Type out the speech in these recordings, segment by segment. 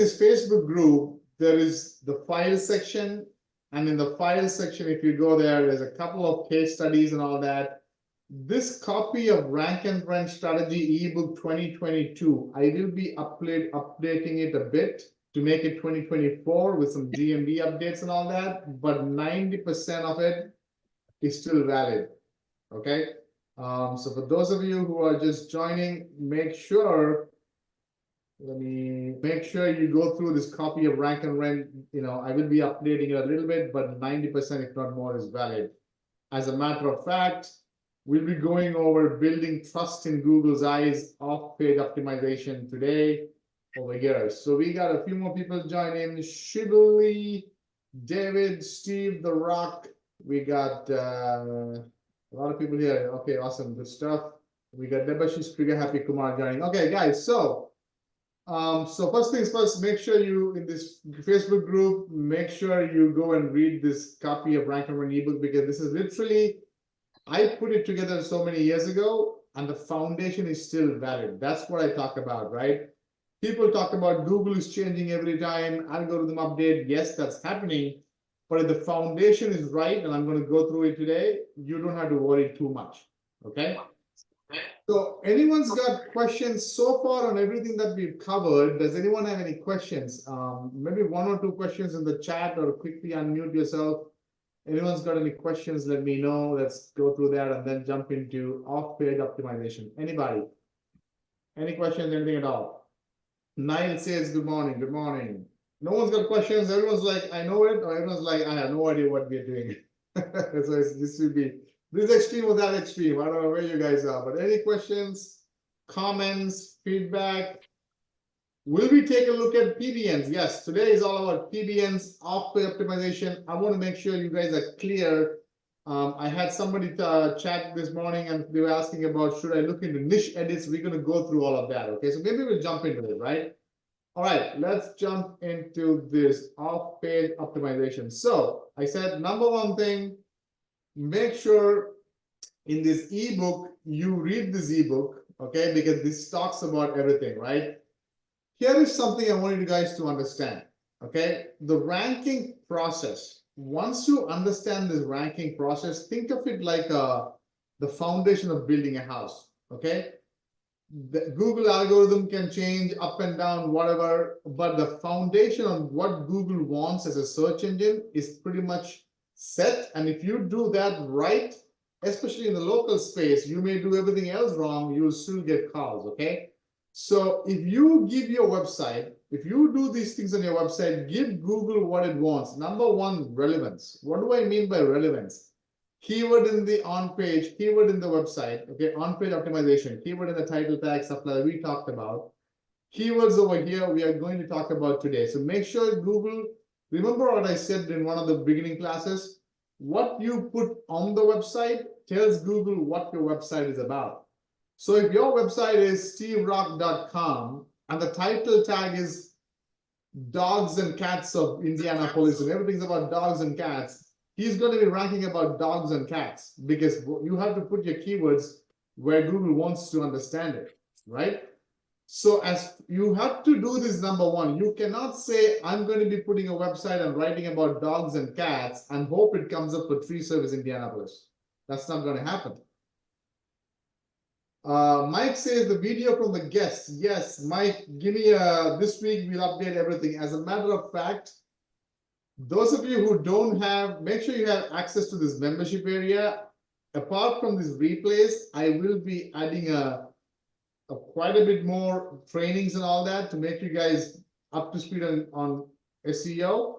this Facebook group, there is the file section. And in the file section, if you go there, there's a couple of case studies and all that. This copy of Rank and Rent Strategy ebook 2022, I will be updating it a bit to make it 2024 with some GMB updates and all that, but 90% of it is still valid. Okay. So for those of you who are just joining, make sure you go through this copy of Rank and Rent. I will be updating it a little bit, but 90%, if not more, is valid. As a matter of fact, we'll be going over building trust in Google's eyes off-page optimization today over here. So we got a few more people join in. Shibuli, David, Steve, The Rock. We got a lot of people here. Okay, awesome, good stuff. We got Debashish Trigger Happy Kumar joining. Okay, guys, so first things first, make sure you, in this Facebook group, make sure you go and read this copy of Rank and Rent ebook, because this is literally, I put it together so many years ago, and the foundation is still valid. That's what I talk about, right? People talk about Google is changing every time, algorithm update. Yes, that's happening. But if the foundation is right, and I'm going to go through it today, you don't have to worry too much. Okay? So anyone's got questions so far on everything that we've covered? Does anyone have any questions? Maybe one or two questions in the chat, or quickly unmute yourself. Anyone's got any questions, let me know. Let's go through that and then jump into off-page optimization. Anybody? Any questions, anything at all? Niall says, good morning, good morning. No one's got questions. Everyone's like, I know it, or everyone's like, I have no idea what we're doing. So this will be this extreme or that extreme. I don't know where you guys are, but any questions, comments, feedback? Will we take a look at PBNs? Yes, today is all about PBNs, off-page optimization. I want to make sure you guys are clear. I had somebody chat this morning, and they were asking about, should I look into niche edits? We're going to go through all of that. Okay, so maybe we'll jump into it, right? All right, let's jump into this off-page optimization. So I said, number one thing, make sure in this ebook, you read this ebook, okay? Because this talks about everything, right? Here is something I want you guys to understand, okay? The ranking process. Once you understand this ranking process, think of it like the foundation of building a house, okay? The Google algorithm can change up and down, whatever, but the foundation on what Google wants as a search engine is pretty much set. And if you do that right, especially in the local space, you may do everything else wrong, you'll still get calls, okay? So if you give your website, if you do these things on your website, give Google what it wants. Number one, relevance. What do I mean by relevance? Keyword in the on-page, keyword in the website, okay, on-page optimization, keyword in the title tag, stuff like that we talked about. Keywords over here, we are going to talk about today. So make sure Google, remember what I said in one of the beginning classes, what you put on the website tells Google what your website is about. So if your website is steverock.com and the title tag is dogs and cats of Indianapolis and everything's about dogs and cats, he's going to be ranking about dogs and cats, because you have to put your keywords where Google wants to understand it, right? So as you have to do this, number one, you cannot say, I'm going to be putting a website and writing about dogs and cats and hope it comes up for tree service Indianapolis. That's not going to happen. Mike says the video from the guests. Yes, Mike, give me this week we'll update everything. As a matter of fact, those of you who don't have, make sure you have access to this membership area. Apart from these replays, I will be adding quite a bit more trainings and all that to make you guys up to speed on SEO.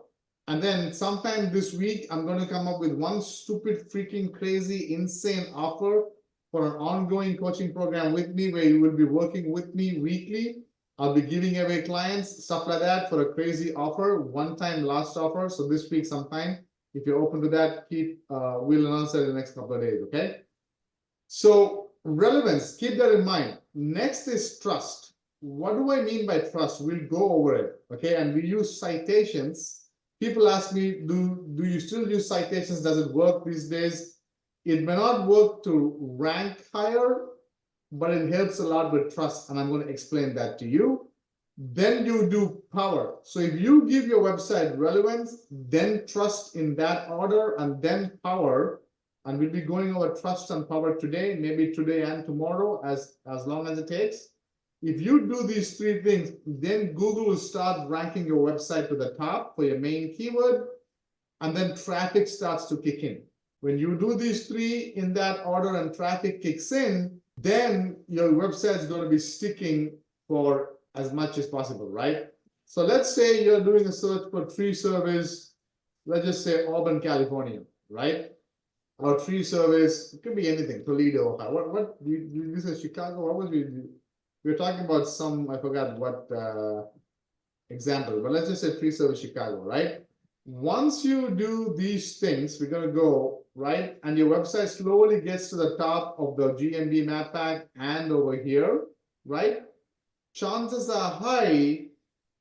And then sometime this week, I'm going to come up with one stupid, freaking crazy, insane offer for an ongoing coaching program with me, where you will be working with me weekly. I'll be giving away clients, stuff like that, for a crazy offer, one-time last offer. So this week sometime, if you're open to that, we'll announce it in the next couple of days, okay? So relevance, keep that in mind. Next is trust. What do I mean by trust? We'll go over it, okay? And we use citations. People ask me, do you still use citations? Does it work these days? It may not work to rank higher, but it helps a lot with trust, and I'm going to explain that to you. Then you do power. So if you give your website relevance, then trust in that order, and then power, and we'll be going over trust and power today, maybe today and tomorrow, as long as it takes. If you do these three things, then Google will start ranking your website to the top for your main keyword, and then traffic starts to kick in. When you do these three in that order and traffic kicks in, then your website is going to be sticking for as much as possible, right? So let's say you're doing a search for tree service, let's just say Auburn, California, right? Or tree service, it could be anything, Toledo, Ohio. What you said Chicago, what was we were talking about some, I forgot what example, but let's just say tree service Chicago, right? Once you do these things, we're going to go, right? And your website slowly gets to the top of the GMB map pack and over here, right? Chances are high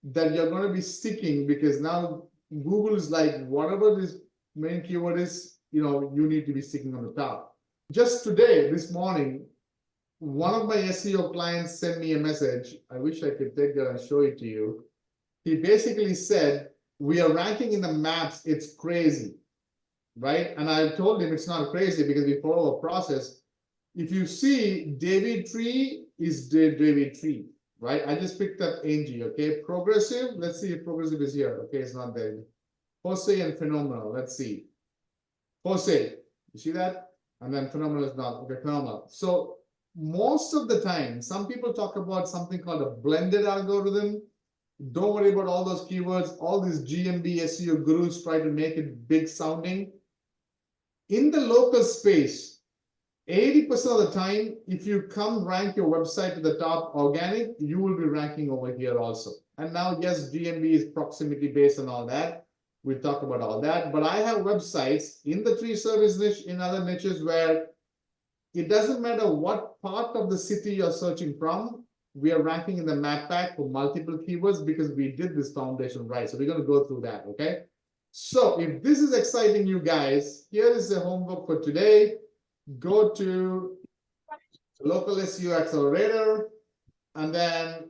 that you're going to be sticking, because now Google is like, whatever this main keyword is, you need to be sticking on the top. Just today, this morning, one of my SEO clients sent me a message. I wish I could take that and show it to you. He basically said, we are ranking in the maps, it's crazy, right? And I told him it's not crazy because we follow a process. If you see David tree is David tree, right? I just picked up Angie, okay? Progressive, let's see if progressive is here. Okay, it's not there. Jose and phenomenal, let's see. Jose, you see that? And then phenomenal is not, okay, phenomenal. So most of the time, some people talk about something called a blended algorithm. Don't worry about all those keywords. All these GMB SEO gurus try to make it big sounding. In the local space, 80% of the time, if you come rank your website to the top organic, you will be ranking over here also. And now, yes, GMB is proximity based and all that. We'll talk about all that. But I have websites in the tree service niche, in other niches, where it doesn't matter what part of the city you're searching from, we are ranking in the map pack for multiple keywords because we did this foundation right. So we're going to go through that, okay? So if this is exciting you guys, here is the homework for today. Go to Local SEO Accelerator, and then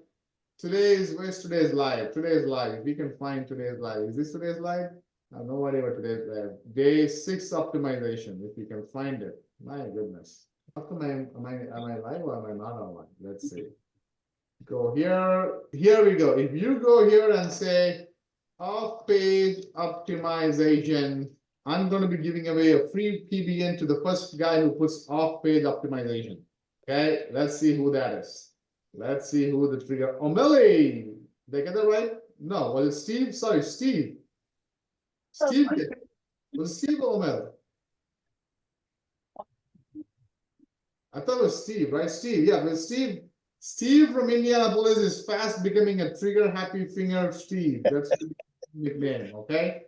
where's today's live? Today's live. If we can find today's live. Is this today's live? I have no idea what today's live. Day 6 optimization, if you can find it. My goodness. How come am I live or am I not online? Let's see. Go here. Here we go. If you go here and say off-page optimization, I'm going to be giving away a free PBN to the first guy who puts off-page optimization. Okay, let's see who that is. Let's see who the trigger. O'Malley. Did I get that right? No, was it Steve? Sorry, Steve. Steve. Was it Steve or O'Malley? I thought it was Steve, right? Steve, yeah, but Steve. Steve from Indianapolis is fast becoming a trigger happy finger Steve. That's the nickname, okay?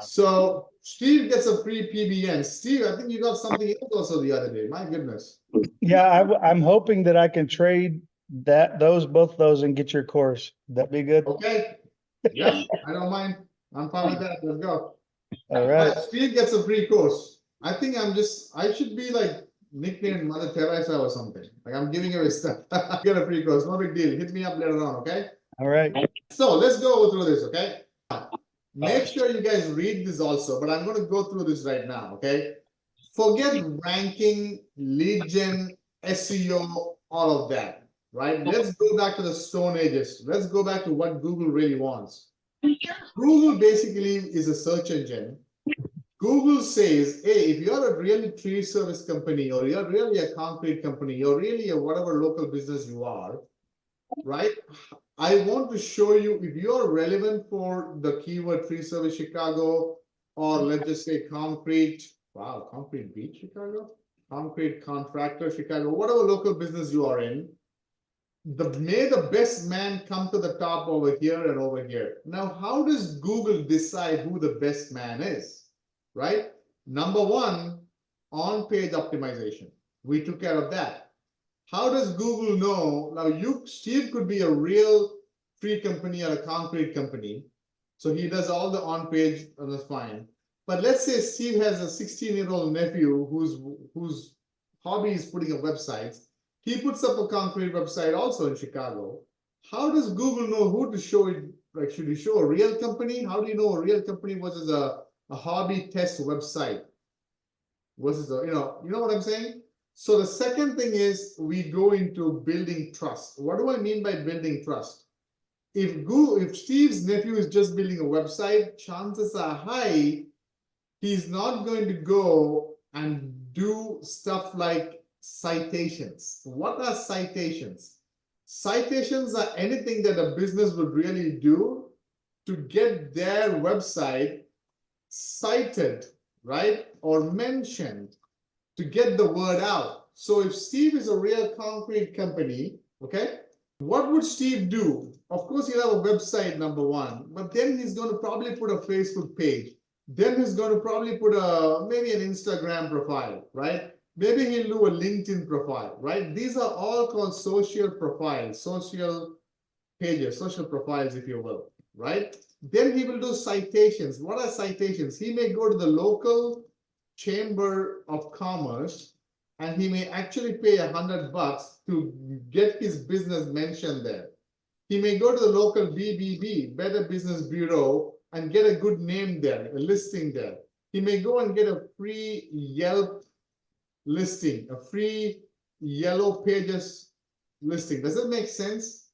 So Steve gets a free PBN. Steve, I think you got something else also the other day. My goodness. Yeah, I'm hoping that I can trade both those and get your course. That'd be good. Okay. Yeah, I don't mind. I'm fine with that. Let's go. All right. Steve gets a free course. I think I should be like nicknamed Mother Teresa or something. Like I'm giving away stuff. Get a free course, no big deal. Hit me up later on, okay? All right. So let's go through this, okay? Make sure you guys read this also, but I'm going to go through this right now, okay? Forget ranking, lead gen, SEO, all of that, right? Let's go back to the Stone Ages. Let's go back to what Google really wants. Google basically is a search engine. Google says, hey, if you're a really tree service company, or you're really a concrete company, you're really a whatever local business you are, right? I want to show you if you're relevant for the keyword tree service Chicago, or let's just say concrete, wow, concrete beach Chicago, concrete contractor Chicago, whatever local business you are in, may the best man come to the top over here and over here. Now, how does Google decide who the best man is, right? Number one, on-page optimization. We took care of that. How does Google know? Now, Steve could be a real tree company or a concrete company. So he does all the on-page, and that's fine. But let's say Steve has a 16-year-old nephew whose hobby is putting up websites. He puts up a concrete website also in Chicago. How does Google know who to show it? Like, should you show a real company? How do you know a real company versus a hobby test website versus a, you know what I'm saying? So the second thing is we go into building trust. What do I mean by building trust? If Steve's nephew is just building a website, chances are high he's not going to go and do stuff like citations. What are citations? Citations are anything that a business would really do to get their website cited, right? Or mentioned to get the word out. So if Steve is a real concrete company, okay, what would Steve do? Of course, he'll have a website, number one, but then he's going to probably put a Facebook page. Then he's going to probably put maybe an Instagram profile, right? Maybe he'll do a LinkedIn profile, right? These are all called social profiles, social pages, social profiles, if you will, right? Then he will do citations. What are citations? He may go to the local chamber of commerce and he may actually pay $100 to get his business mentioned there. He may go to the local BBB, Better Business Bureau, and get a good name there, a listing there. He may go and get a free Yelp listing, a free Yellow Pages listing. Does that make sense?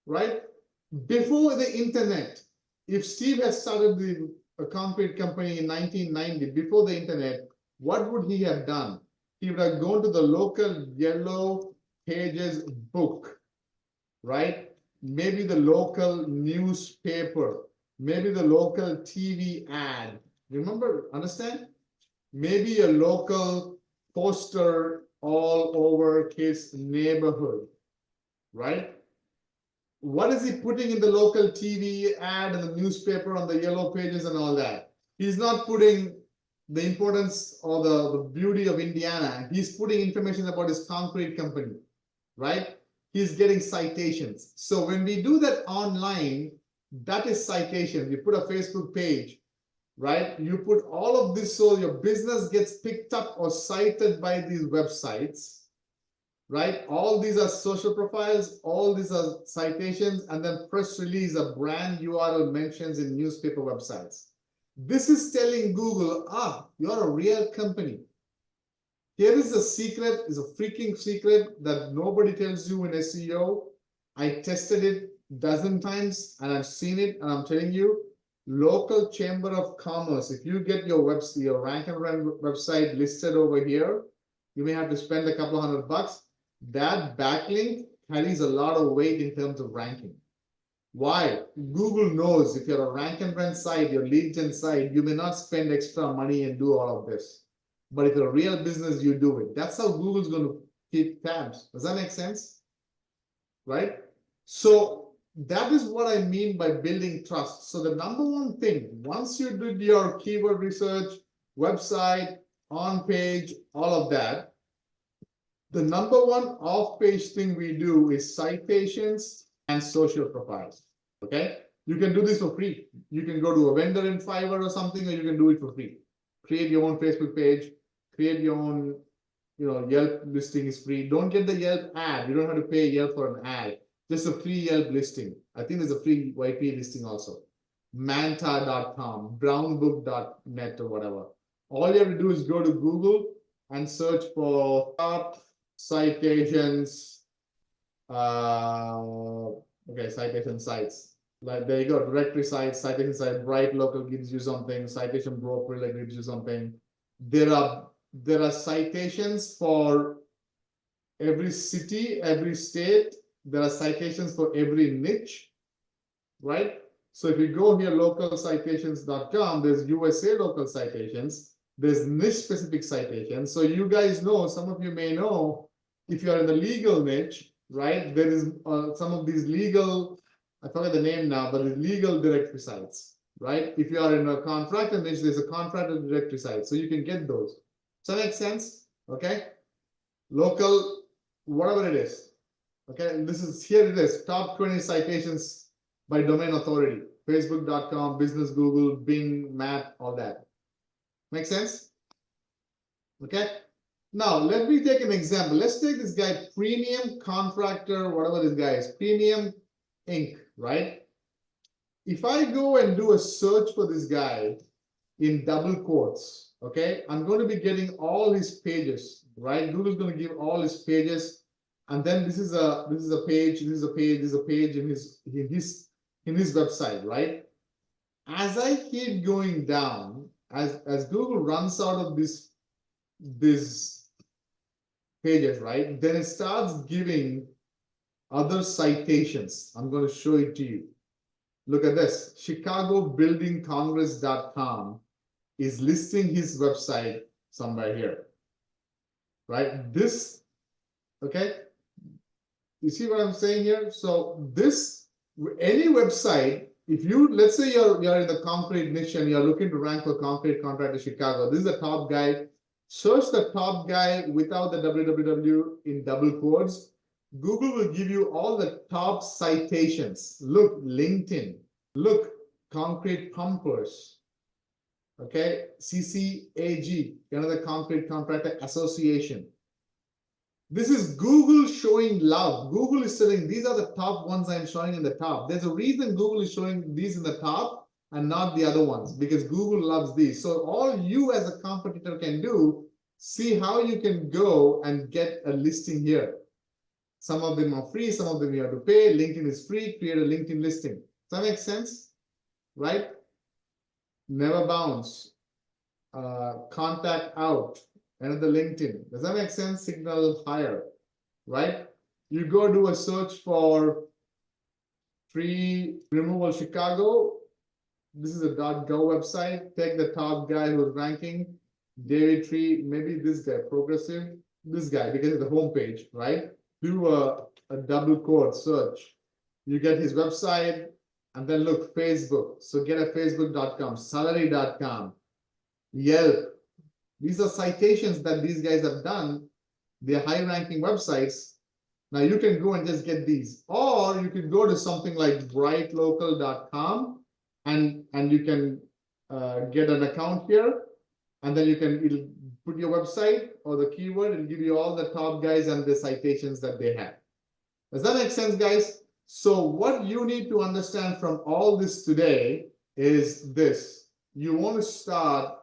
Right? Before the internet, if Steve had started a concrete company in 1990, before the internet, what would he have done? He would have gone to the local Yellow Pages book, right? Maybe the local newspaper, maybe the local TV ad. Remember, understand? Maybe a local poster all over his neighborhood, right? What is he putting in the local TV ad and the newspaper on the Yellow Pages and all that? He's not putting the importance or the beauty of Indiana. He's putting information about his concrete company, right? He's getting citations. So when we do that online, that is citation. You put a Facebook page, right? You put all of this so your business gets picked up or cited by these websites, right? All these are social profiles, all these are citations, and then press release of brand URL mentions in newspaper websites. This is telling Google, you're a real company. Here is a secret, is a freaking secret that nobody tells you in SEO. I tested it a dozen times and I've seen it, and I'm telling you, local chamber of commerce, if you get your website, your rank and run website listed over here, you may have to spend a couple $100. That backlink carries a lot of weight in terms of ranking. Why? Google knows if you're a rank and run site, your lead gen site, you may not spend extra money and do all of this. But if you're a real business, you do it. That's how Google's going to keep tabs. Does that make sense? Right? So that is what I mean by building trust. So the number one thing, once you did your keyword research, website, on page, all of that, the number one off-page thing we do is citations and social profiles. Okay? You can do this for free. You can go to a vendor in Fiverr or something, or you can do it for free. Create your own Facebook page, create your own, Yelp listing is free. Don't get the Yelp ad. You don't have to pay Yelp for an ad. Just a free Yelp listing. I think there's a free YP listing also. Manta.com, brownbook.net or whatever. All you have to do is go to Google and search for top citations. Citation sites. Like there you go, directory sites, citation site, Bright Local gives you something, Citation Broker gives you something. There are citations for every city, every state. There are citations for every niche, right? So if you go here, localcitations.com, there's USA local citations, there's niche specific citations. So you guys know, some of you may know, if you're in the legal niche, right, there is some of these legal, I forget the name now, but the legal directory sites, right? If you are in a contractor niche, there's a contractor directory site, so you can get those. Does that make sense? Okay. Local, whatever it is. Okay. And here it is, top 20 citations by domain authority. Facebook.com, Business Google, Bing, Map, all that. Make sense? Okay. Now, let me take an example. Let's take this guy, premium contractor, whatever this guy is, premium Inc., right? If I go and do a search for this guy in double quotes, okay, I'm going to be getting all his pages, right? Google's going to give all his pages, and then this is a page, this is a page, this is a page in his website, right? As I keep going down, as Google runs out of this pages, right? Then it starts giving other citations. I'm going to show it to you. Look at this. ChicagoBuildingCongress.com is listing his website somewhere here, right? This, okay? You see what I'm saying here? So this, any website, if you, let's say you're in the concrete niche and you're looking to rank for concrete contractor Chicago, this is the top guy. Search the top guy without the www in double quotes. Google will give you all the top citations. Look, LinkedIn. Look, concrete pumpers. Okay, CCAG, another concrete contractor association. This is Google showing love. Google is saying these are the top ones I'm showing in the top. There's a reason Google is showing these in the top and not the other ones, because Google loves these. So all you as a competitor can do, see how you can go and get a listing here. Some of them are free, some of them you have to pay. LinkedIn is free, create a LinkedIn listing. Does that make sense? Right? Never bounce. Contact out. Another LinkedIn. Does that make sense? Signal higher. Right? You go do a search for tree removal Chicago. This is a .gov website. Take the top guy who's ranking. David Tree, maybe this guy, progressive. This guy, because it's the homepage, right? Do a double quote search. You get his website, and then look, Facebook. So get a facebook.com, salary.com, Yelp. These are citations that these guys have done. They're high-ranking websites. Now you can go and just get these. Or you could go to something like brightlocal.com and you can get an account here. And then it'll put your website or the keyword and give you all the top guys and the citations that they have. Does that make sense, guys? So what you need to understand from all this today is this. You want to start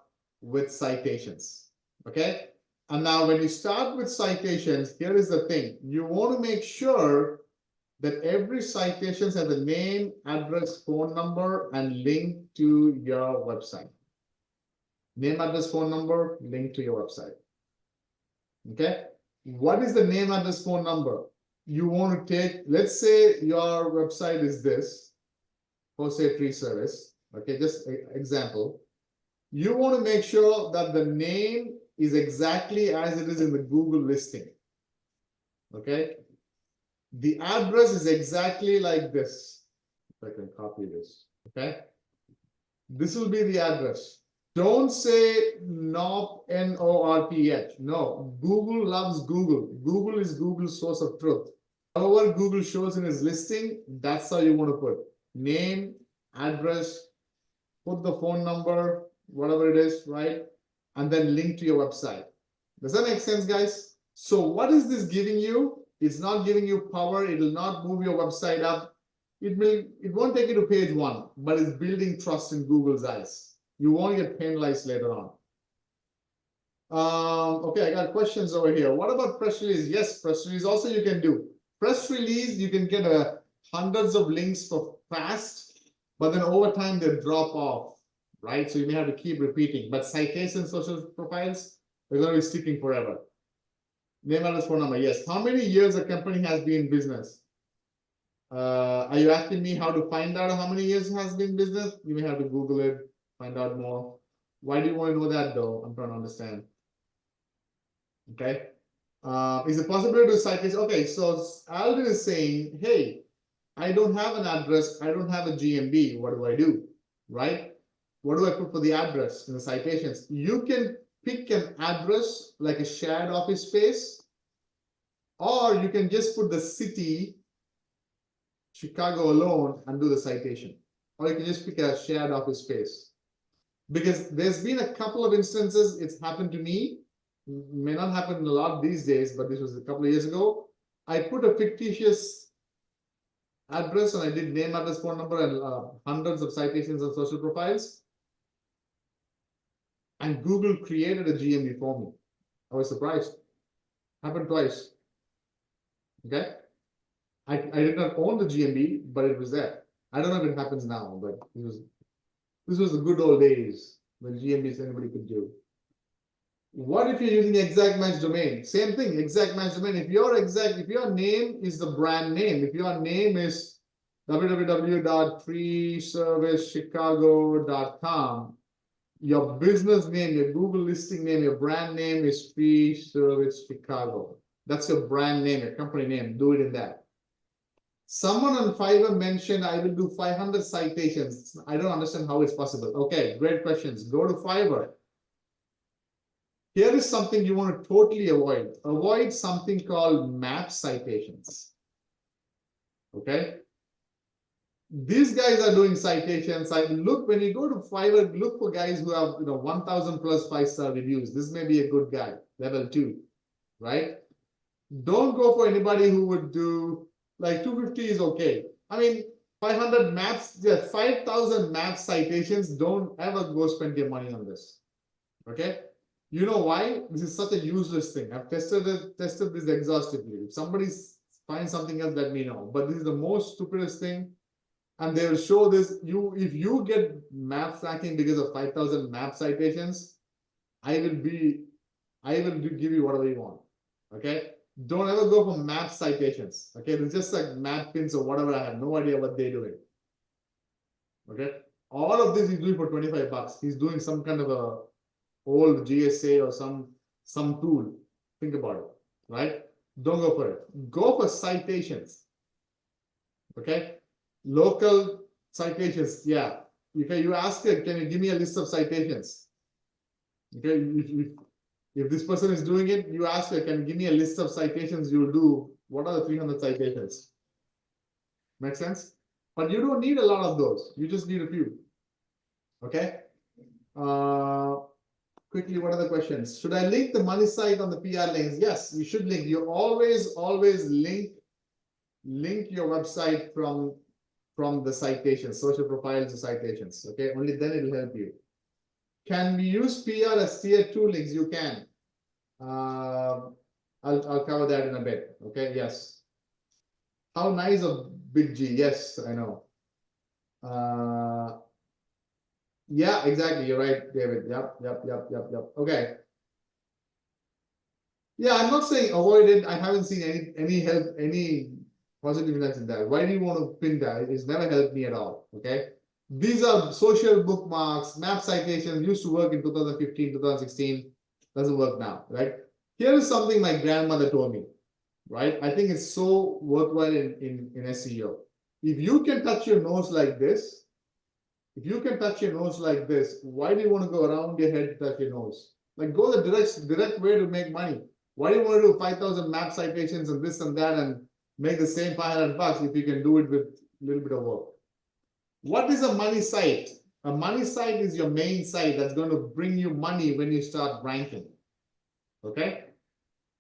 with citations, okay? And now when you start with citations, here is the thing. You want to make sure that every citation has a name, address, phone number, and link to your website. Name, address, phone number, link to your website. Okay. What is the name, address, phone number? You want to take, let's say your website is this, Jose Tree Service. Okay, just an example. You want to make sure that the name is exactly as it is in the Google listing. Okay. The address is exactly like this. If I can copy this. Okay. This will be the address. Don't say NORPH, N-O-R-P-H. No, Google loves Google. Google is Google's source of truth. However Google shows in his listing, that's how you want to put name, address, put the phone number, whatever it is, right? And then link to your website. Does that make sense, guys? So what is this giving you? It's not giving you power. It will not move your website up. It won't take you to page 1, but it's building trust in Google's eyes. You won't get penalized later on. Okay, I got questions over here. What about press release? Yes, press release also you can do. Press release, you can get hundreds of links for fast, but then over time they drop off, right? So you may have to keep repeating. But citation social profiles, they're going to be sticking forever. Name, address, phone number. Yes. How many years a company has been in business? Are you asking me how to find out how many years it has been in business? You may have to Google it. Find out more. Why do you want to know that though? I'm trying to understand. Okay. Is it possible to do citation? Okay, so Alvin is saying, hey, I don't have an address. I don't have a GMB. What do I do? Right? What do I put for the address in the citations? You can pick an address like a shared office space, or you can just put the city, Chicago alone, and do the citation. Or you can just pick a shared office space. Because there's been a couple of instances, it's happened to me, may not happen a lot these days, but this was a couple of years ago. I put a fictitious address and I did name, address, phone number, and hundreds of citations and social profiles. And Google created a GMB for me. I was surprised. Happened twice. Okay. I did not own the GMB, but it was there. I don't know if it happens now, but this was the good old days when GMBs anybody could do. What if you're using exact match domain? Same thing, exact match domain. If your name is the brand name, if your name is www.freeservicechicago.com, your business name, your Google listing name, your brand name is Free Service Chicago. That's your brand name, your company name. Do it in that. Someone on Fiverr mentioned I will do 500 citations. I don't understand how it's possible. Okay, great questions. Go to Fiverr. Here is something you want to totally avoid. Avoid something called map citations. Okay. These guys are doing citations. Look, when you go to Fiverr, look for guys who have 1,000 plus 5-star reviews. This may be a good guy, level 2, right? Don't go for anybody who would do like 250 is okay. I mean, 500 maps, yeah, 5,000 map citations. Don't ever go spend your money on this. Okay. You know why? This is such a useless thing. I've tested this exhaustively. If somebody finds something else, let me know. But this is the most stupidest thing. And they will show this. If you get map tracking because of 5,000 map citations, I will give you whatever you want. Okay. Don't ever go for map citations. Okay. It's just like map pins or whatever. I have no idea what they're doing. Okay. All of this he's doing for 25 bucks. He's doing some kind of a old GSA or some tool. Think about it, right? Don't go for it. Go for citations. Okay. Local citations. Yeah. Okay. You ask it, can you give me a list of citations? Okay. If this person is doing it, you ask her, can you give me a list of citations you'll do? What are the 300 citations? Make sense? But you don't need a lot of those. You just need a few. Okay. Quickly, what are the questions? Should I link the money site on the PR links? Yes, you should link. You always link your website from the citations, social profiles to citations. Okay, only then it will help you. Can we use PR as tier 2 links? You can. I'll cover that in a bit. Okay, yes. How nice of Big G. Yes, I know. Yeah, exactly. You're right, David. Yep. Okay. Yeah, I'm not saying avoid it. I haven't seen any positive effects in that. Why do you want to pin that? It's never helped me at all. Okay. These are social bookmarks, map citations used to work in 2015, 2016. Doesn't work now, right? Here is something my grandmother told me, right? I think it's so worthwhile in SEO. If you can touch your nose like this, why do you want to go around your head to touch your nose? Like, go the direct way to make money. Why do you want to do 5,000 map citations and this and that and make the same 500 bucks if you can do it with a little bit of work? What is a money site? A money site is your main site that's going to bring you money when you start ranking. Okay.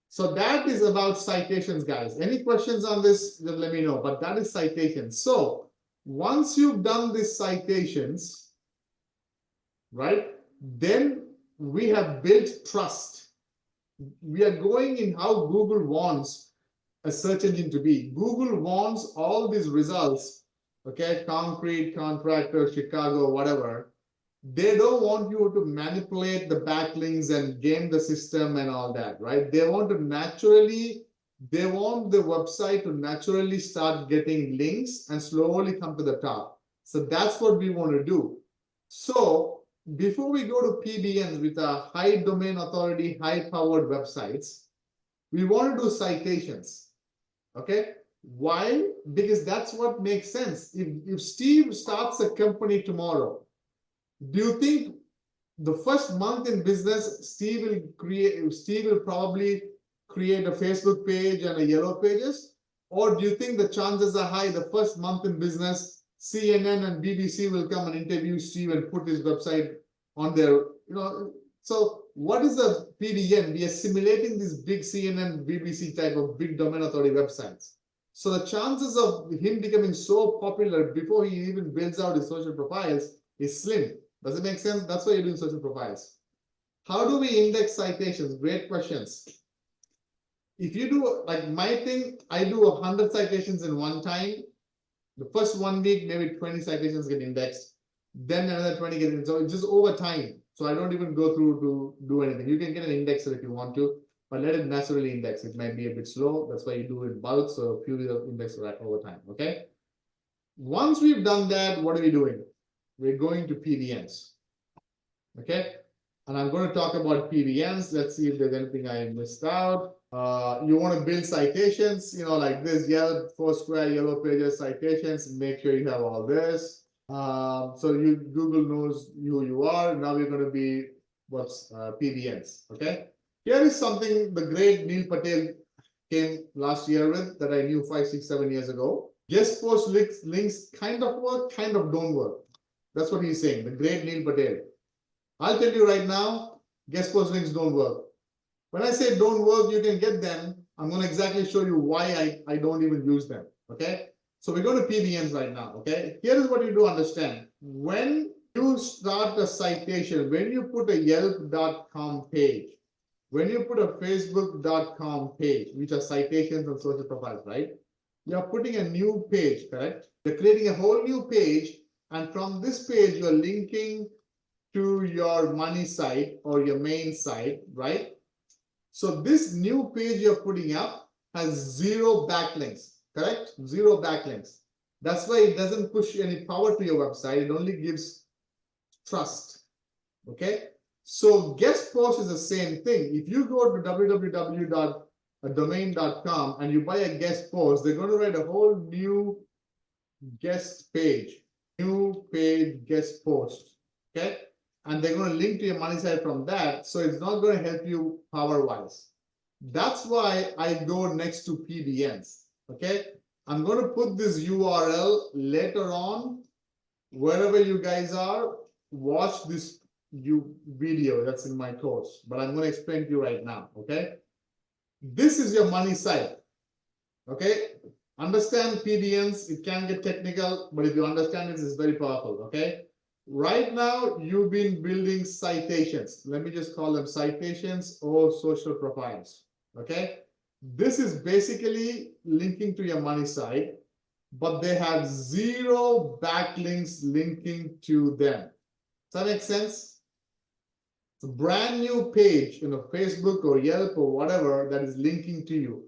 So that is about citations, guys. Any questions on this, just let me know. But that is citations. So once you've done these citations, right, then we have built trust. We are going in how Google wants a search engine to be. Google wants all these results, okay, concrete, contractor, Chicago, whatever. They don't want you to manipulate the backlinks and game the system and all that, right? They want the website to naturally start getting links and slowly come to the top. So that's what we want to do. So before we go to PBNs with a high domain authority, high powered websites, we want to do citations. Okay. Why? Because that's what makes sense. If Steve starts a company tomorrow, do you think the first month in business, Steve will probably create a Facebook page and a yellow pages? Or do you think the chances are high the first month in business, CNN and BBC will come and interview Steve and put his website on their, so what is a PDN? We are simulating these big CNN, BBC type of big domain authority websites. So the chances of him becoming so popular before he even builds out his social profiles is slim. Does it make sense? That's why you're doing social profiles. How do we index citations? Great questions. If you do like my thing, I do 100 citations in one time. The first 1 week, maybe 20 citations get indexed. Then another 20 get indexed. So it's just over time. So I don't even go through to do anything. You can get an indexer if you want to, but let it naturally index. It might be a bit slow. That's why you do it bulk. So a few index over time. Okay. Once we've done that, what are we doing? We're going to PBNs. Okay. And I'm going to talk about PBNs. Let's see if there's anything I missed out. You want to build citations, like this, Yelp, Foursquare, Yellow Pages citations. Make sure you have all this. So Google knows who you are. Now we're going to be what's PBNs. Okay. Here is something the great Neil Patel came last year with that I knew 5, 6, 7 years ago. Guest post links kind of work, kind of don't work. That's what he's saying. The great Neil Patel. I'll tell you right now, guest post links don't work. When I say don't work, you can get them. I'm going to exactly show you why I don't even use them. Okay. So we're going to PBNs right now. Okay. Here is what you do understand. When you start a citation, when you put a Yelp.com page, when you put a Facebook.com page, which are citations and social profiles, right? You're putting a new page, correct? You're creating a whole new page. And from this page, you're linking to your money site or your main site, right? So this new page you're putting up has 0 backlinks, correct? 0 backlinks. That's why it doesn't push any power to your website. It only gives trust. Okay. So guest post is the same thing. If you go to www.domain.com and you buy a guest post, they're going to write a whole new guest page, new page guest post. Okay. And they're going to link to your money site from that. So it's not going to help you power-wise. That's why I go next to PBNs. Okay. I'm going to put this URL later on, wherever you guys are, watch this video that's in my course, but I'm going to explain to you right now. Okay. This is your money site. Okay. Understand PBNs. It can get technical, but if you understand it, it's very powerful. Okay. Right now, you've been building citations. Let me just call them citations or social profiles. Okay. This is basically linking to your money site, but they have 0 backlinks linking to them. Does that make sense? It's a brand new page, Facebook or Yelp or whatever that is linking to you.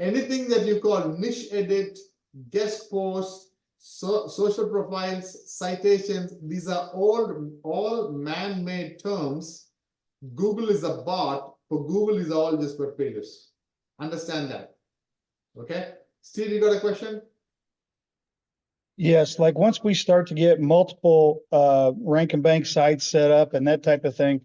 Anything that you call niche edit, guest post, social profiles, citations, these are all man-made terms. Google is a bot. For Google is all just web pages. Understand that. Okay. Steve, you got a question? Yes, like once we start to get multiple rank and bank sites set up and that type of thing,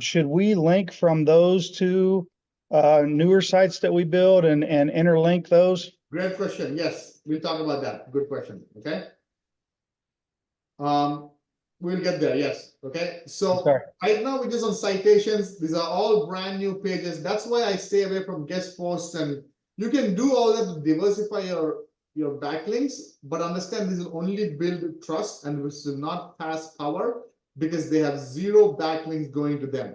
should we link from those to newer sites that we build and interlink those? Great question. Yes, we'll talk about that. Good question. Okay. We'll get there. Yes. Okay. So right now we're just on citations. These are all brand new pages. That's why I stay away from guest posts, and you can do all that to diversify your backlinks, but understand this will only build trust and this will not pass power because they have 0 backlinks going to them.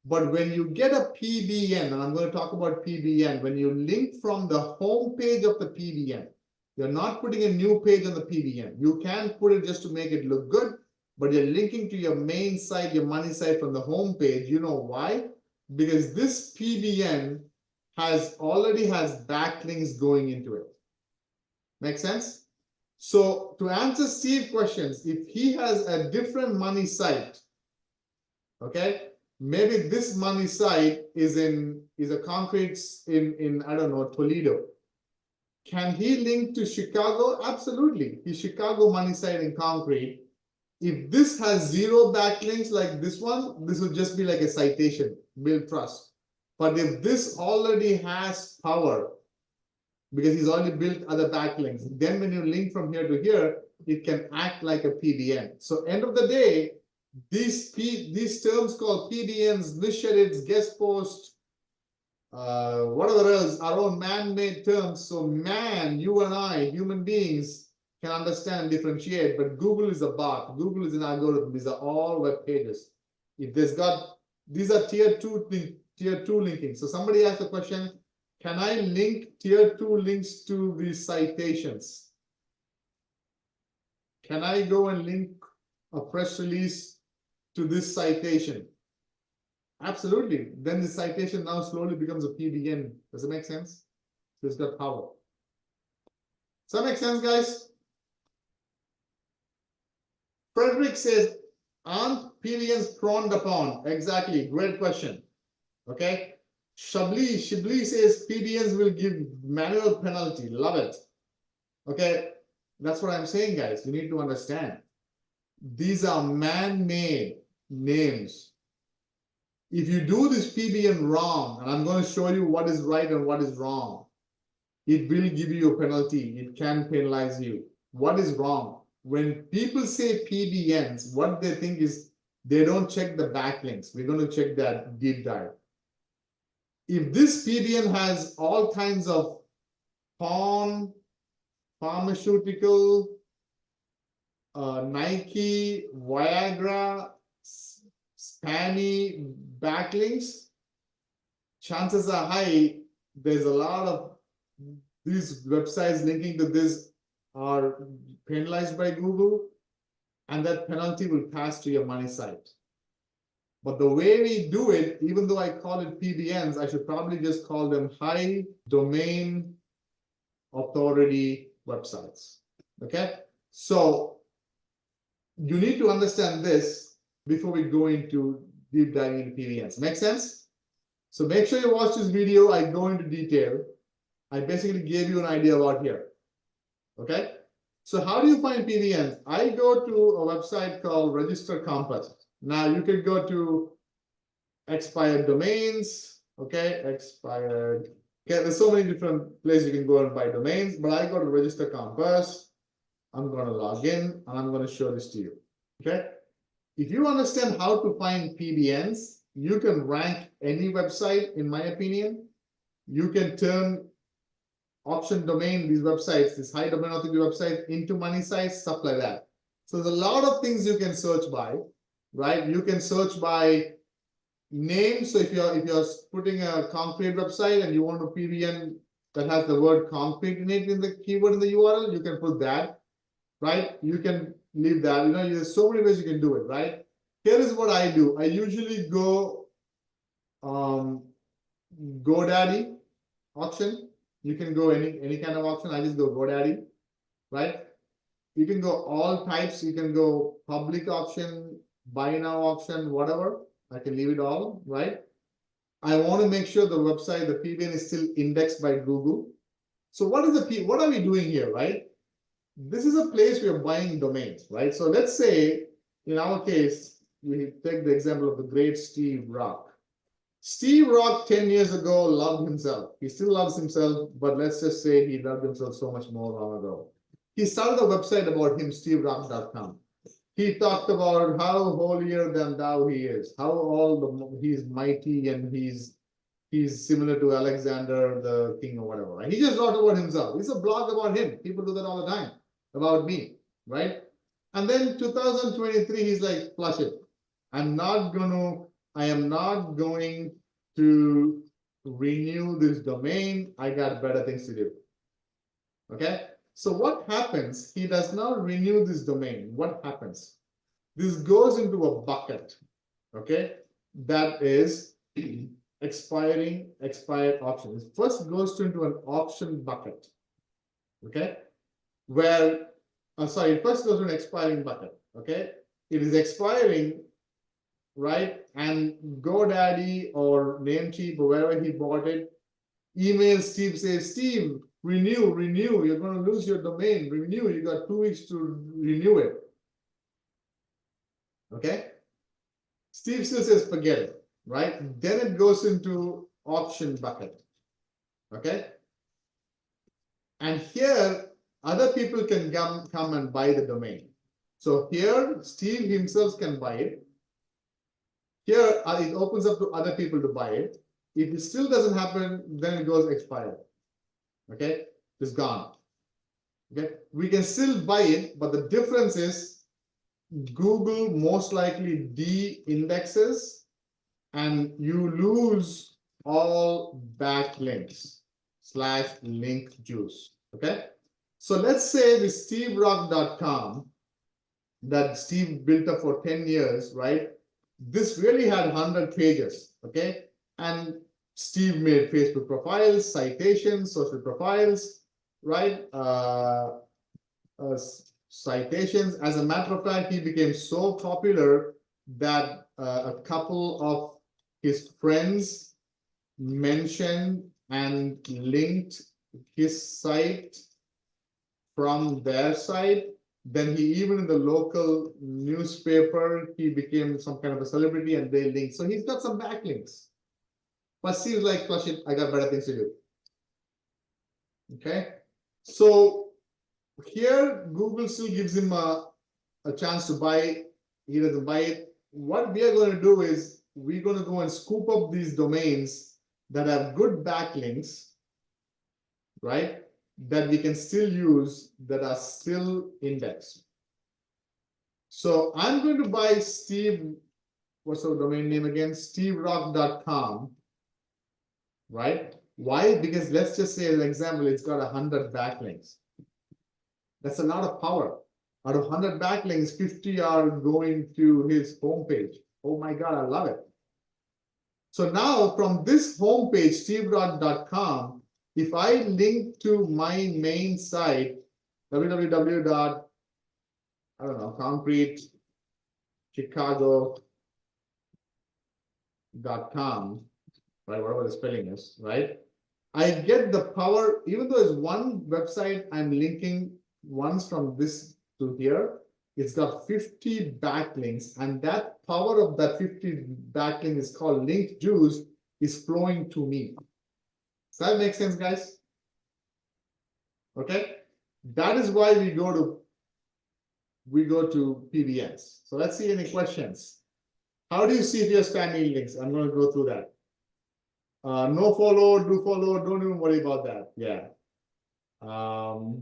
But when you get a PBN, and I'm going to talk about PBN, when you link from the home page of the PBN, you're not putting a new page on the PBN. You can put it just to make it look good, but you're linking to your main site, your money site from the home page. You know why? Because this PBN already has backlinks going into it. Make sense? So to answer Steve's questions, if he has a different money site, okay, maybe this money site is a concrete in I don't know, Toledo. Can he link to Chicago? Absolutely. His Chicago money site in concrete. If this has 0 backlinks like this one, this will just be like a citation, build trust. But if this already has power, because he's already built other backlinks, then when you link from here to here, it can act like a PBN. So end of the day, these terms called PBNs, niche edits, guest post, whatever else, our own man-made terms. So man, you and I, human beings, can understand, differentiate, but Google is a bot. Google is an algorithm. These are all web pages. If there's got, these are tier two linking. So somebody asked the question, can I link tier 2 links to these citations? Can I go and link a press release to this citation? Absolutely. Then the citation now slowly becomes a PBN. Does it make sense? So it's got power. Does that make sense, guys? Frederick says, aren't PBNs frowned upon? Exactly. Great question. Okay. Shibli says PBNs will give manual penalty. Love it. Okay. That's what I'm saying, guys. You need to understand. These are man-made names. If you do this PBN wrong, and I'm going to show you what is right and what is wrong, it will give you a penalty. It can penalize you. What is wrong? When people say PBNs, what they think is they don't check the backlinks. We're going to check that deep dive. If this PBN has all kinds of porn, pharmaceutical, Nike, Viagra, spammy backlinks, chances are high there's a lot of these websites linking to this are penalized by Google, and that penalty will pass to your money site. But the way we do it, even though I call it PBNs, I should probably just call them high domain authority websites. Okay, so you need to understand this before we go into deep diving into PBNs. Make sense? So make sure you watch this video. I go into detail. I basically gave you an idea about here. Okay, so how do you find PBNs? I go to a website called Register Compass. Now you could go to expired domains. Okay, expired. Okay, there's so many different places you can go and buy domains, but I go to Register Compass. I'm going to log in and I'm going to show this to you. Okay, if you understand how to find PBNs, you can rank any website, in my opinion. You can turn auction domain, these websites, this high domain authority website, into money sites, stuff like that. So there's a lot of things you can search by, right? You can search by name. So if you're putting a concrete website and you want a PBN that has the word concrete in it, in the keyword in the URL, you can put that, right? You can leave that. You know, there's so many ways you can do it, right? Here is what I do. I usually go GoDaddy auction. You can go any kind of auction. I just go GoDaddy, right? You can go all types. You can go public auction, buy now auction, whatever. I can leave it all, right? I want to make sure the website, the PBN, is still indexed by Google. So what are we doing here, right? This is a place we are buying domains, right? So let's say, in our case, we take the example of the great Steve Rock. Steve Rock 10 years ago loved himself. He still loves himself, but let's just say he loved himself so much more long ago. He started a website about him, steverock.com. He talked about how holier than thou he is, how he's mighty and he's similar to Alexander the king or whatever. Right? He just wrote about himself. It's a blog about him. People do that all the time about me, right? And then 2023, he's like, flush it. I am not going to renew this domain. I got better things to do. Okay. So what happens? He does not renew this domain. What happens? This goes into a bucket. Okay. That is expired auctions. First goes into an auction bucket. Okay. Where, it first goes to an expiring bucket. Okay. It is expiring, right? And GoDaddy or Namecheap or wherever he bought it, emails Steve, says, Steve, renew, you're going to lose your domain, renew, you got 2 weeks to renew it. Okay. Steve still says, forget it, right? Then it goes into auction bucket. Okay. And here, other people can come and buy the domain. So here, Steve himself can buy it. Here, it opens up to other people to buy it. If it still doesn't happen, then it goes expired. Okay, it's gone. Okay, we can still buy it, but the difference is Google most likely de-indexes and you lose all backlinks / link juice. Okay, so let's say the steverock.com that Steve built up for 10 years, right? This really had 100 pages, okay? And Steve made Facebook profiles, citations, social profiles, right? Citations. As a matter of fact, he became so popular that a couple of his friends mentioned and linked his site from their site. Then he, even in the local newspaper, he became some kind of a celebrity and they linked. So he's got some backlinks. But Steve's like, flush it, I got better things to do. Okay. So here, Google still gives him a chance to buy it. He doesn't buy it. What we are going to do is we're going to go and scoop up these domains that have good backlinks, right? That we can still use, that are still indexed. So I'm going to buy Steve, what's the domain name again? steverock.com, right? Why? Because let's just say, as an example, it's got 100 backlinks. That's a lot of power. Out of 100 backlinks, 50 are going to his homepage. Oh my God, I love it. So now from this homepage, steverock.com, if I link to my main site, concretechicago.com, right? Whatever the spelling is, right? I get the power, even though it's one website I'm linking once from this to here, it's got 50 backlinks, and that power of that 50 backlink is called link juice, is flowing to me. Does that make sense, guys? Okay, that is why we go to PBS. So let's see any questions. How do you see if you're spamming links? I'm going to go through that. No follow, do follow, don't even worry about that. Yeah.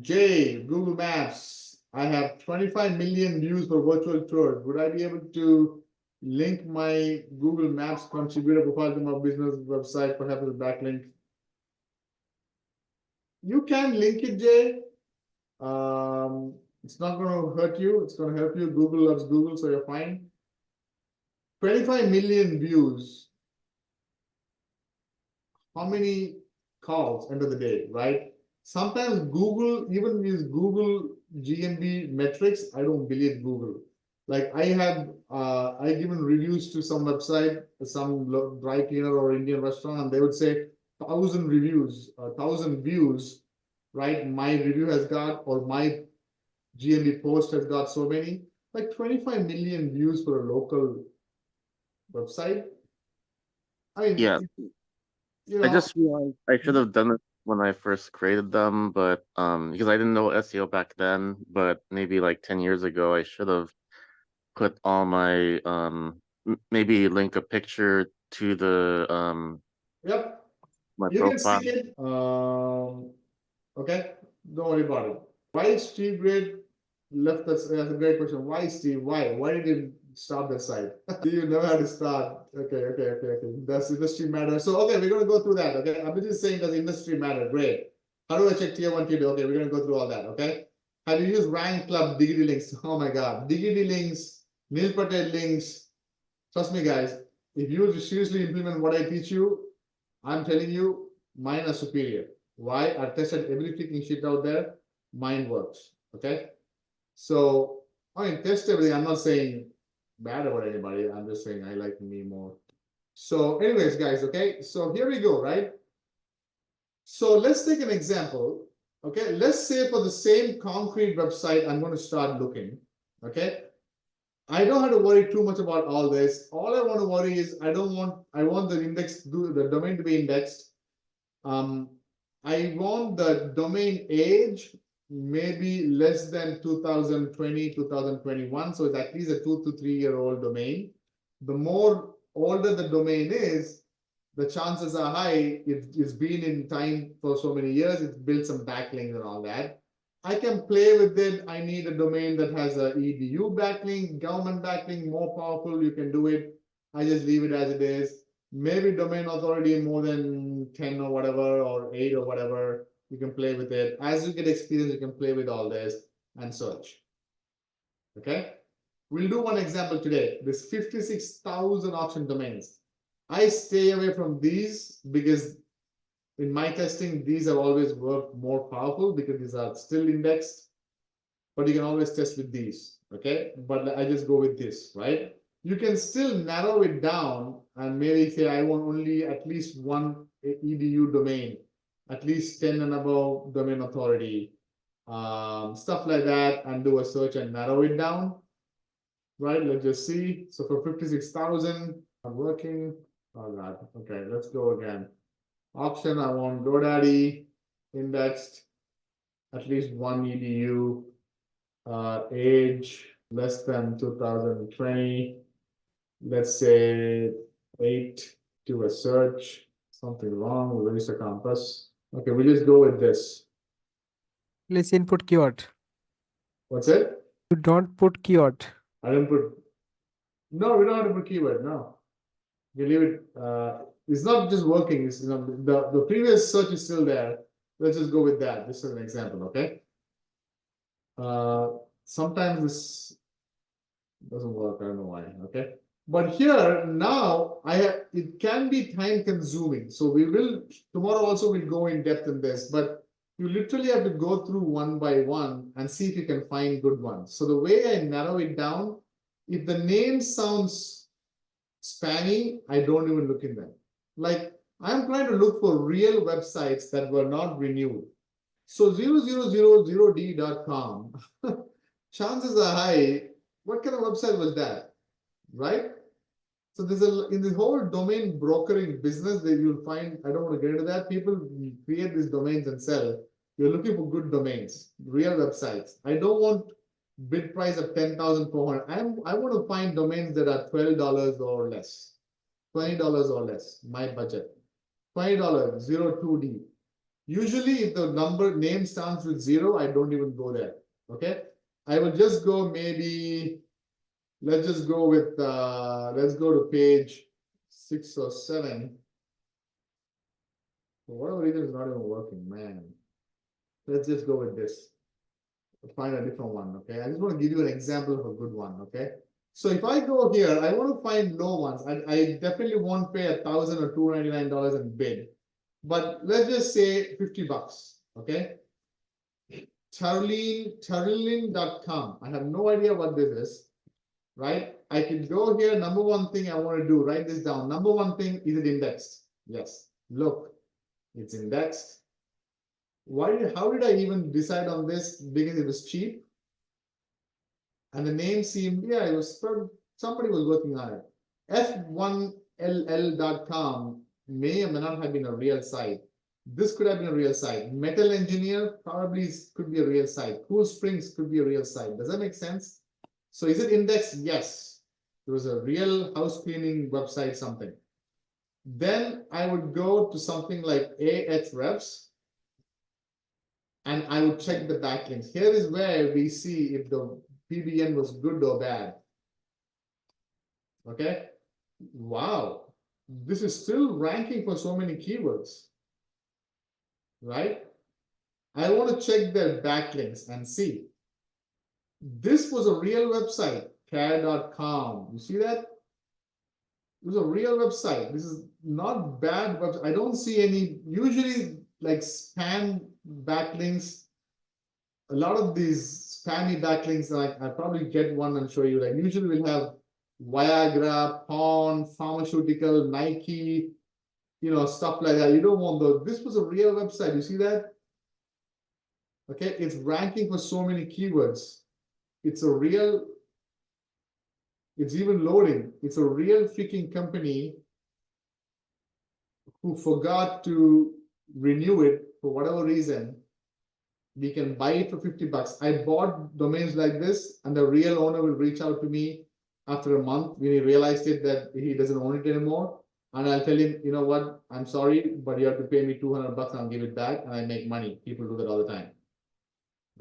Jay, Google Maps. I have 25 million views for virtual tours. Would I be able to link my Google Maps contributor profile to my business website, perhaps with a backlink? You can link it, Jay. It's not going to hurt you. It's going to help you. Google loves Google, so you're fine. 25 million views. How many calls end of the day, right? Sometimes Google even use Google GMB metrics. I don't believe Google. Like I given reviews to some website, some dry cleaner or Indian restaurant, and they would say 1,000 reviews, 1,000 views, right? My review has got, or my GMB post has got so many, like 25 million views for a local website. I mean, Yeah, you I know, just realized I should have done it when I first created them, but because I didn't know SEO back then, but maybe like 10 years ago, I should have put all my maybe link a picture to the yep, my you can profile. stick it. Okay, don't worry about it. Why Steve Grid left us? That's a great question. Why Steve? Why did you stop that site? You never had to start. Okay. Does industry matter? So okay, we're gonna go through that. Okay, I'm just saying, does industry matter? Great. How do I check tier 1, tier 2? Okay, we're gonna go through all that. Okay. Have you used Rank Club, Diggity Links? Oh my God, Diggity Links, Neil Patel links. Trust me, guys. If you seriously implement what I teach you, I'm telling you, mine are superior. Why? I've tested every freaking shit out there. Mine works. Okay. So I mean, test everything. I'm not saying bad about anybody. I'm just saying I like me more. So, anyways, guys, okay. So here we go, right? So let's take an example. Okay, let's say for the same concrete website, I'm going to start looking. Okay. I don't have to worry too much about all this. All I want to worry is I want the index, the domain to be indexed. I want the domain age maybe less than 2020, 2021. So it's at least a 2 to 3 year old domain. The more older the domain is, the chances are high it's been in time for so many years, it's built some backlinks and all that. I can play with it. I need a domain that has a edu backlink, government backlink, more powerful, you can do it. I just leave it as it is. Maybe domain authority more than 10 or whatever, or 8 or whatever, you can play with it. As you get experience, you can play with all this and search. Okay, we'll do one example today. This 56,000 auction domains. I stay away from these because in my testing, these have always worked more powerful because these are still indexed, but you can always test with these. Okay, but I just go with this, right? You can still narrow it down and maybe say, I want only at least one edu domain, at least 10 and above domain authority, stuff like that, and do a search and narrow it down. Right, let's just see. So for 56,000, I'm working. Oh God. Okay, let's go again. Auction, I want GoDaddy indexed, at least one edu, age less than 2020. Let's say 8 to a search. Something wrong with register campus. Okay, we just go with this. Please input keyword. What's it? You don't put keyword. I didn't put. No, we don't have to put keyword. No, you leave it. It's not just working. It's, you know, the previous search is still there. Let's just go with that. This is an example. Okay. Sometimes this doesn't work. I don't know why. Okay. But here now I have, it can be time consuming. So we will tomorrow also we'll go in depth in this, but you literally have to go through one by one and see if you can find good ones. So the way I narrow it down, if the name sounds spammy, I don't even look in them. Like I'm trying to look for real websites that were not renewed. So 0000d.com, chances are high, what kind of website was that, right? So there's in the whole domain brokering business that you'll find, I don't want to get into that, people create these domains and sell. You're looking for good domains, real websites. I don't want bid price of 10,400. I want to find domains that are $12 or less, $20 or less, my budget. $20, 02D. Usually if the name starts with 0, I don't even go there. Okay. I will just go maybe, let's just go with, let's go to page 6 or 7. For whatever reason, it's not even working, man. Let's just go with this. Find a different one, okay? I just want to give you an example of a good one, okay? So if I go here, I want to find low ones. I definitely won't pay $1,000 or $299 in bid. But let's just say $50, okay? Terlin.com. I have no idea what this is, right? I can go here. Number one thing I want to do, write this down. Number one thing, is it indexed? Yes. Look, it's indexed. How did I even decide on this? Because it was cheap. And the name seemed, yeah, it was somebody was working on it. F1ll.com may or may not have been a real site. This could have been a real site. Metal Engineer probably could be a real site. Cool Springs could be a real site. Does that make sense? So is it indexed? Yes. It was a real house cleaning website, something. Then I would go to something like Ahrefs. And I would check the backlinks. Here is where we see if the PBN was good or bad. Okay. Wow. This is still ranking for so many keywords. Right? I want to check their backlinks and see. This was a real website, care.com. You see that? It was a real website. This is not bad, but I don't see any, usually like spam backlinks. A lot of these spammy backlinks, like I'll probably get one and show you. Like usually we'll have Viagra, porn, pharmaceutical, Nike, you know, stuff like that. You don't want those. This was a real website. You see that? Okay, it's ranking for so many keywords. It's a real, it's even loading. It's a real freaking company who forgot to renew it for whatever reason. We can buy it for $50. I bought domains like this, and the real owner will reach out to me after a month when he realized it that he doesn't own it anymore. and I'll tell him, you know what, I'm sorry, but you have to pay me $200 and I'll give it back, and I make money. People do that all the time.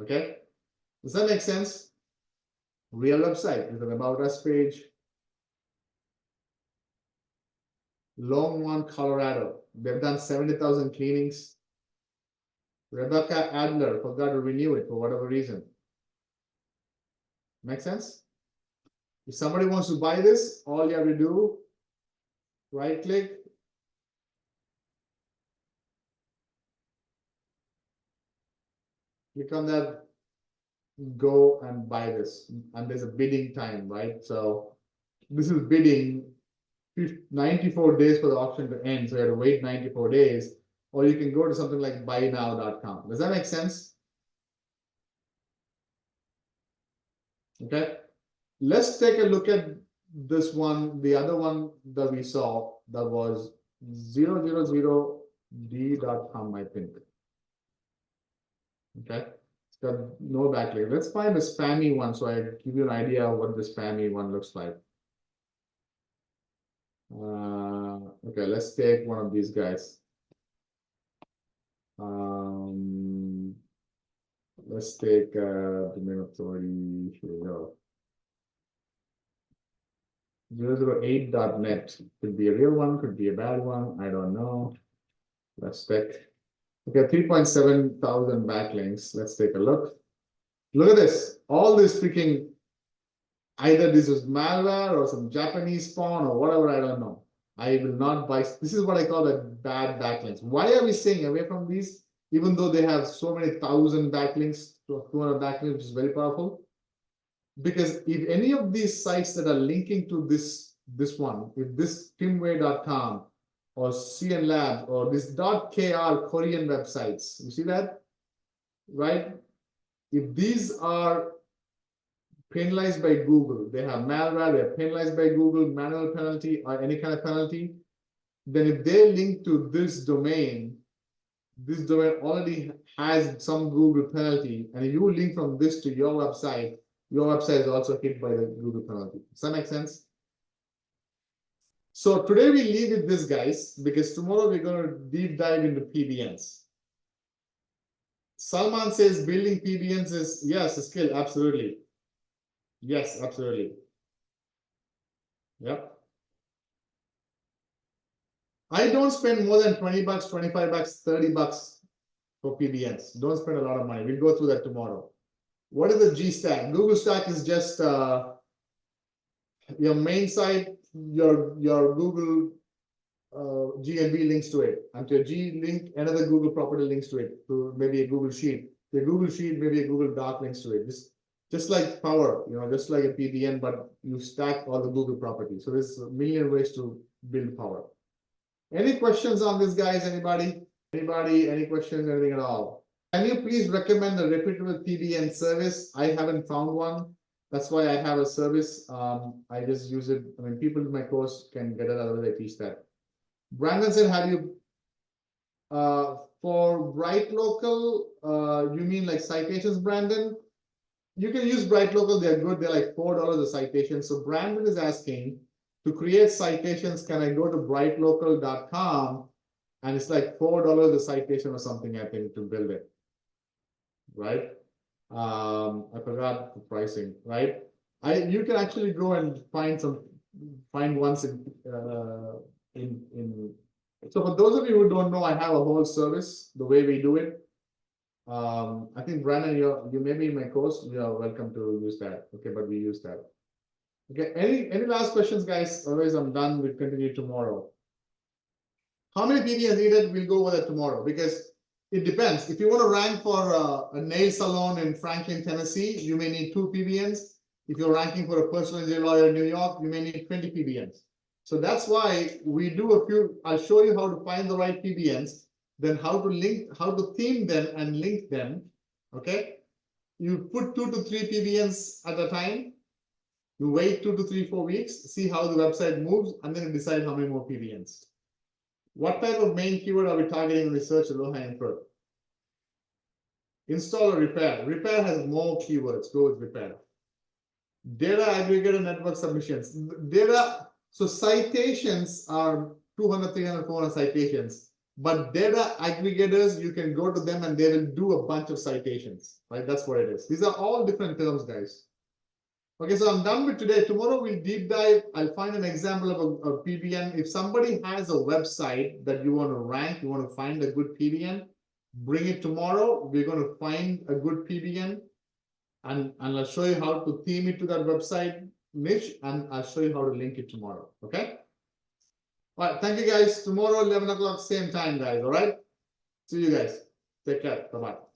Okay, does that make sense? Real website with an about us page. Longmont, Colorado. They've done 70,000 cleanings. Rebecca Adler forgot to renew it for whatever reason. Make sense? If somebody wants to buy this, all you have to do, right click, click on that, go and buy this. And there's a bidding time, right? So this is bidding 94 days for the auction to end. So you have to wait 94 days, or you can go to something like buynow.com. Does that make sense? Okay. Let's take a look at this one, the other one that we saw that was 000d.com, I think. Okay. It's got no backlink. Let's find a spammy one so I give you an idea of what the spammy one looks like. Okay, let's take one of these guys. Let's take domain authority. Here we go. 008.net. Could be a real one, could be a bad one. I don't know. Let's check. Okay, 3.7 thousand backlinks. Let's take a look. Look at this. All this freaking, either this is malware or some Japanese spawn or whatever, I don't know. I will not buy. This is what I call the bad backlinks. Why are we staying away from these? Even though they have so many thousand backlinks, 200 backlinks, which is very powerful. Because if any of these sites that are linking to this one, if this timway.com or CN Labs or this .kr Korean websites, you see that, right? If these are penalized by Google, they have malware, they're penalized by Google, manual penalty or any kind of penalty, then if they link to this domain already has some Google penalty, and if you link from this to your website is also hit by the Google penalty. Does that make sense? So today we leave with this, guys, because tomorrow we're going to deep dive into PBNs. Salman says building PBNs is, yes, a skill. Absolutely. Yes, absolutely. Yep. I don't spend more than $20, $25, $30 for PBNs. Don't spend a lot of money. We'll go through that tomorrow. What is the G stack? Google stack is just your main site, your Google G and B links to it. And to your G link, another Google property links to it, to maybe a Google Sheet. Your Google Sheet, maybe a Google Doc links to it. Just like Power, just like a PBN, but you stack all the Google properties. So there's a million ways to build Power. Any questions on this, guys? Anybody? Any questions? Anything at all? Can you please recommend a reputable PBN service? I haven't found one. That's why I have a service. I just use it. I mean, people in my course can get it, otherwise I teach that. Brandon said, have you, for Bright Local, you mean like citations, Brandon? You can use Bright Local. They're good. They're like $4 a citation. So Brandon is asking, to create citations, can I go to brightlocal.com? And it's like $4 a citation or something, I think, to build it. Right? I forgot the pricing, right? You can actually go and find ones in so for those of you who don't know, I have a whole service, the way we do it. I think Brandon, you may be in my course, you are welcome to use that. Okay, but we use that. Okay, any last questions, guys? Otherwise, I'm done. We'll continue tomorrow. How many PBNs needed? We'll go over that tomorrow, because it depends. If you want to rank for a nail salon in Franklin, Tennessee, you may need 2 PBNs. If you're ranking for a personal injury lawyer in New York, you may need 20 PBNs. So that's why we do a few. I'll show you how to find the right PBNs, then how to theme them and link them. Okay, you put 2 to 3 PBNs at a time. You wait 2 to 3, 4 weeks, see how the website moves, and then you decide how many more PBNs. What type of main keyword are we targeting in the search low-hanging fruit? Install or repair. Repair has more keywords. Go with repair. Data aggregator network submissions. So citations are 200, 300, 400 citations. But data aggregators, you can go to them and they will do a bunch of citations, right? That's what it is. These are all different terms, guys. Okay, so I'm done with today. Tomorrow we'll deep dive. I'll find an example of a PBN. If somebody has a website that you want to rank, you want to find a good PBN, bring it tomorrow. We're going to find a good PBN and I'll show you how to theme it to that website niche and I'll show you how to link it tomorrow. Okay. All right. Thank you guys. Tomorrow, 11 o'clock, same time, guys. All right. See you guys. Take care. Bye-bye.